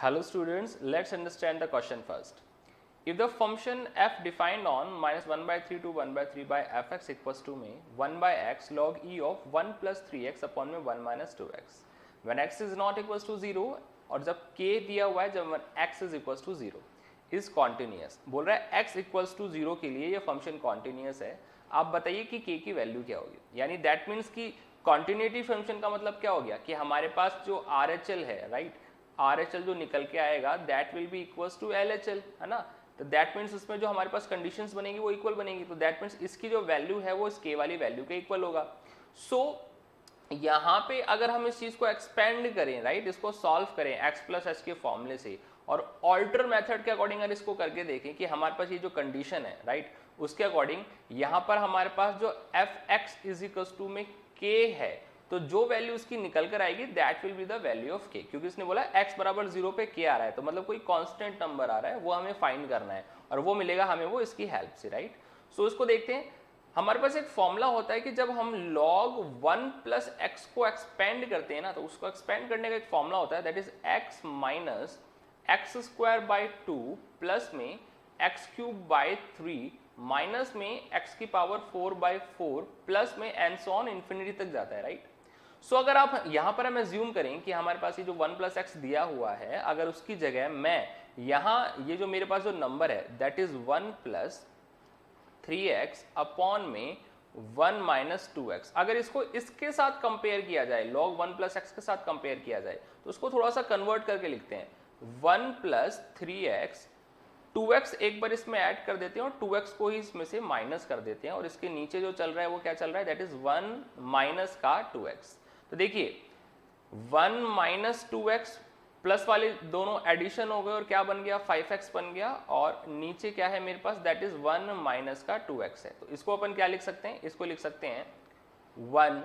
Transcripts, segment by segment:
Hello students, let's understand the question first. If the function f defined on minus 1 by 3 to 1 by 3 by fx equals to में 1 by x log e of 1 plus 3x upon में 1 minus 2x when x is not equals to 0 और जब k दिया हुआ है जब x is equals to 0 is continuous. बोल रहा है x equals to 0 के लिए ये फंक्शन continuous है. आप बताइए कि k की वैल्यू क्या होगी. यानी दैट मीन्स कि कॉन्टिन्यूटी फंक्शन का मतलब क्या हो गया कि हमारे पास जो RHL है राइट, RHL जो निकल के आएगा that will be equals to LHL है ना. तो दैट मीन्स इसमें जो हमारे पास कंडीशंस बनेगी वो इक्वल बनेगी. तो दैट मीन्स इसकी जो वैल्यू है वो इस k वाली वैल्यू के इक्वल होगा. सो यहाँ पे अगर हम इस चीज को एक्सपेंड करें राइट, इसको सॉल्व करें x प्लस एच के फॉर्मूले से और ऑल्टर मेथड के अकॉर्डिंग अगर इसको करके देखें कि हमारे पास ये जो कंडीशन है राइट उसके अकॉर्डिंग यहाँ पर हमारे पास जो fx इज इक्वल्स टू में k है तो जो वैल्यू उसकी निकल कर आएगी that will be the value of k. क्योंकि इसने बोला x बराबर 0 पे k आ रहा है तो मतलब कोई कांस्टेंट नंबर आ रहा है वो हमें फाइंड करना है और वो मिलेगा हमें वो इसकी हेल्प से राइट. सो इसको देखते हैं. हमारे पास एक फॉर्मूला होता है कि जब हम log 1 प्लस एक्स को एक्सपेंड करते हैं ना तो उसको एक्सपेंड करने का एक फॉर्मूला होता है that is x minus x square by 2 plus में एक्स क्यूब बाई 3 माइनस में x की पावर 4 बाई 4 प्लस में एंड सो ऑन इन्फिनिटी तक जाता है राइट. सो अगर आप यहां पर हम एज्यूम करें कि हमारे पास ये जो 1 प्लस एक्स दिया हुआ है अगर उसकी जगह मैं यहां ये जो मेरे पास जो नंबर है that is 1 plus 3x upon में 1 माइनस 2x अगर इसको इसके साथ कंपेयर किया जाए log 1 प्लस एक्स के साथ कंपेयर किया जाए तो उसको थोड़ा सा कन्वर्ट करके लिखते हैं 1 प्लस 3x 2x एक बार इसमें ऐड कर देते हैं और 2x को ही इसमें से माइनस कर देते हैं और इसके नीचे जो चल रहा है वो क्या चल रहा है दैट इज 1 माइनस का 2x. तो देखिए 1 माइनस 2x प्लस वाले दोनों एडिशन हो गए और क्या बन गया 5x बन गया और नीचे क्या है मेरे पास दैट इज 1 माइनस का 2x है. तो इसको अपन क्या लिख सकते हैं, इसको लिख सकते हैं 1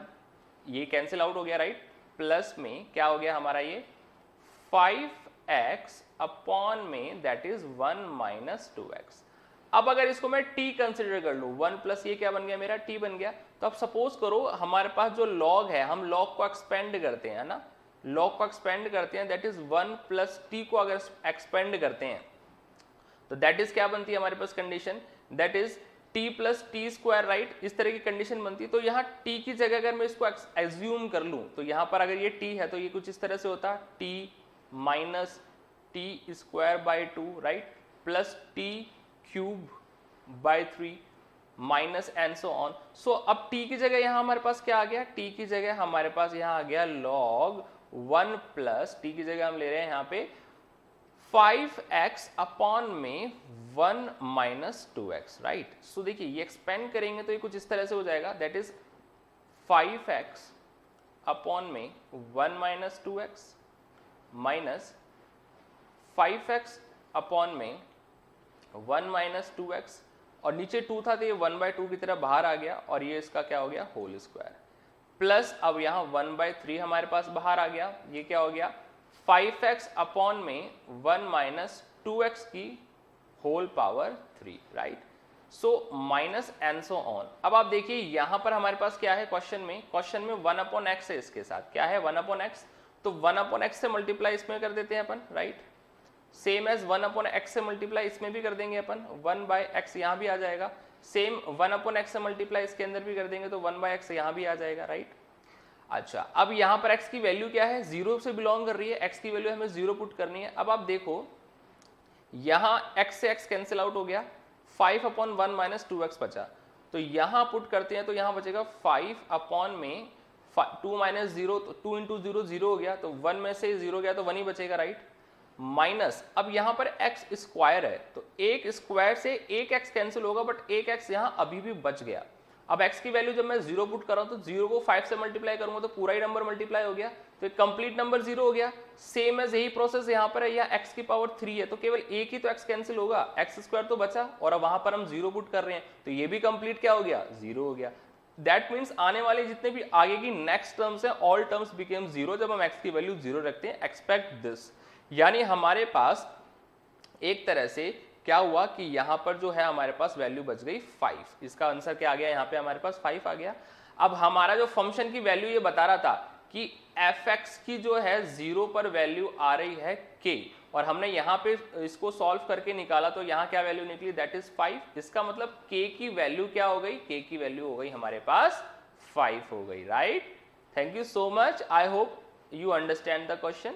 ये कैंसिल आउट हो गया राइट प्लस में क्या हो गया हमारा ये 5x अपॉन में दैट इज 1 माइनस 2x. अब अगर इसको मैं t कंसिडर कर लूं 1 प्लस ये क्या बन गया मेरा t बन गया. तो अब सपोज करो हमारे पास जो log है हम log को एक्सपेंड करते हैं ना, log को एक्सपेंड करते हैं दैट इज 1 प्लस t को अगर एक्सपेंड करते हैं तो दैट इज क्या बनती है हमारे पास condition that is t plus T square right. इस तरह की कंडीशन बनती है. तो यहाँ t की जगह अगर मैं इसको एज्यूम कर लूं तो यहाँ पर अगर ये t है तो ये कुछ इस तरह से होता t minus T square by 2 right plus T cube by 3 minus and so on. So अब t की जगह यहाँ हमारे पास क्या आ गया, t की जगह हमारे पास यहाँ आ गया log 1 प्लस t की जगह हम ले रहे हैं यहाँ पे 5x अपॉन में 1 माइनस 2x राइट. सो देखिए ये एक्सपेंड करेंगे तो ये कुछ इस तरह से हो जाएगा दैट इज 5x अपॉन में 1 minus 2x minus 5x upon में 1 माइनस 2x और नीचे 2 था तो ये 1 बाई 2 की तरह बाहर आ गया और ये इसका क्या हो गया होल स्क्वायर प्लस अब यहाँ 1 बाई 3 हमारे पास बाहर आ गया. ये क्या हो गया 5x अपॉन में 1 माइनस 2x की whole power 3 right. So minus and so on. अब आप देखिए यहाँ पर हमारे पास क्या है क्वेश्चन में 1 अपॉन एक्स है इसके साथ क्या है 1 अपॉन एक्स. तो 1 अपॉन एक्स से मल्टीप्लाई इसमें कर देते हैं अपन right. Same as 1 upon X से मल्टीप्लाई इसमें भी कर देंगे अपन 1 बाय एक्स यहाँ भी आ जाएगा. सेम 1 अपॉन एक्स से मल्टीप्लाई इसके अंदर भी कर देंगे तो 1 बाय एक्स यहाँ भी आ जाएगा राइट. अच्छा अब यहाँ पर x की वैल्यू क्या है 0 से बिलोंग कर रही है, x की वैल्यू हमें 0 पुट करनी है. अब आप देखो यहाँ x से x कैंसिल आउट हो गया 5 अपॉन 1 माइनस 2x बचा. तो यहाँ पुट करते हैं तो यहाँ बचेगा 5 अपॉन में 2 माइनस 0 तो 2 इंटू 0 0 हो गया तो 1 में से 0 गया तो 1 ही बचेगा राइट. माइनस अब यहाँ पर x स्क्वायर है तो एक स्क्वायर से एक x कैंसिल होगा बट एक x यहाँ अभी भी बच गया. अब x की वैल्यू जब मैं 0 पुट कर रहा हूँ तो 0 को 5 से मल्टीप्लाई करूंगा तो पूरा ही नंबर मल्टीप्लाई हो गया तो एक कंप्लीट नंबर 0 हो गया. सेम एज यही प्रोसेस यहाँ पर है, यहाँ x की पावर 3 है तो केवल एक ही तो x कैंसिल होगा, x स्क्वायर तो बचा और अब वहां पर हम 0 पुट कर रहे हैं तो ये भी कंप्लीट क्या हो गया 0 हो गया. दैट मीन्स आने वाले जितने भी आगे की नेक्स्ट टर्म्स हैं ऑल टर्म्स बिकेम 0 जब हम x की वैल्यू 0 रखते हैं. Expect this. यानी हमारे पास एक तरह से क्या हुआ कि यहां पर जो है हमारे पास वैल्यू बच गई 5. इसका आंसर क्या आ गया यहाँ पे हमारे पास 5 आ गया. अब हमारा जो फंक्शन की वैल्यू ये बता रहा था कि fx की जो है 0 पर वैल्यू आ रही है k और हमने यहाँ पे इसको सॉल्व करके निकाला तो यहाँ क्या वैल्यू निकली, दैट इज 5। इसका मतलब k की वैल्यू क्या हो गई, k की वैल्यू हो गई हमारे पास 5 हो गई, right. Thank you so much, I hope you understand the question.